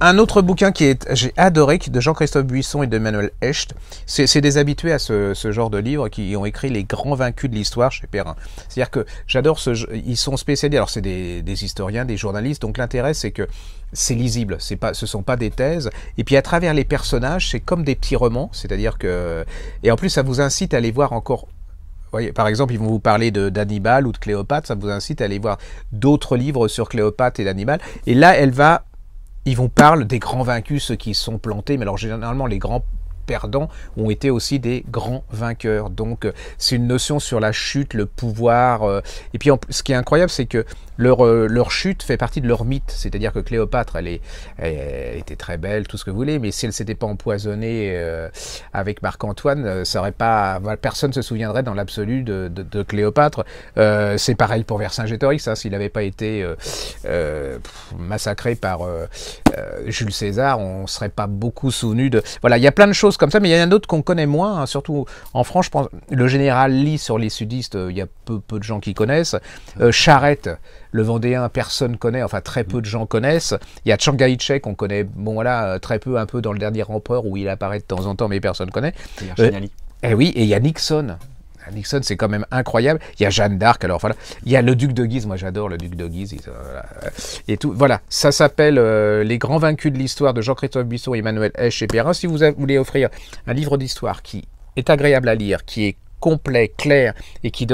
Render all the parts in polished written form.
Un autre bouquin j'ai adoré, de Jean-Christophe Buisson et d'Emmanuel Hecht, c'est des habitués à ce genre de livre qui ont écrit les grands vaincus de l'histoire chez Perrin. C'est-à-dire que j'adore ils sont spécialisés, alors c'est des historiens, des journalistes, donc l'intérêt c'est que c'est lisible, ce sont pas des thèses, et puis à travers les personnages, c'est comme des petits romans, c'est-à-dire que, et en plus ça vous incite à aller voir encore. Voyez, par exemple, ils vont vous parler d'Hannibal ou de Cléopâtre, ça vous incite à aller voir d'autres livres sur Cléopâtre et d'Hannibal, et là ils vont parler des grands vaincus, ceux qui sont plantés, mais alors généralement les grands perdants ont été aussi des grands vainqueurs. Donc c'est une notion sur la chute, le pouvoir. Et puis ce qui est incroyable, c'est que leur chute fait partie de leur mythe. C'est-à-dire que Cléopâtre, elle était très belle, tout ce que vous voulez, mais si elle ne s'était pas empoisonnée avec Marc-Antoine, personne ne se souviendrait dans l'absolu de Cléopâtre. C'est pareil pour Vercingétorix, s'il n'avait pas été massacré par Jules César, on ne serait pas beaucoup souvenu de... Voilà, il y a plein de choses comme ça, mais il y en a d'autres qu'on connaît moins, hein, surtout en France. Je pense, le général Lee sur les sudistes, il y a peu de gens qui connaissent. Charette, le Vendéen, personne connaît, enfin très peu de gens connaissent. Il y a Chiang Kai-shek, qu'on connaît, bon voilà, très peu, un peu dans Le Dernier Empereur, où il apparaît de temps en temps, mais personne connaît. Et oui, et il y a Nixon. Nixon, c'est quand même incroyable. Il y a Jeanne d'Arc, alors voilà. Il y a le duc de Guise, moi j'adore le duc de Guise. Et tout. Voilà, ça s'appelle Les grands vaincus de l'histoire de Jean-Christophe Buisson et Emmanuel Hecht chez Perrin. Si vous voulez offrir un livre d'histoire qui est agréable à lire, qui est complet, clair et qui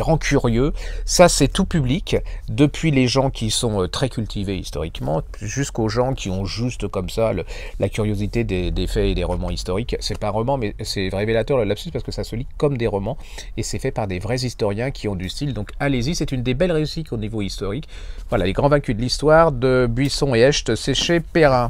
rend curieux, ça c'est tout public, depuis les gens qui sont très cultivés historiquement jusqu'aux gens qui ont juste comme ça la curiosité des faits et des romans historiques. C'est pas un roman, mais c'est révélateur le lapsus parce que ça se lit comme des romans et c'est fait par des vrais historiens qui ont du style, donc allez-y, c'est une des belles réussites au niveau historique. Voilà, Les grands vaincus de l'histoire de Buisson et Hecht, c'est chez Perrin.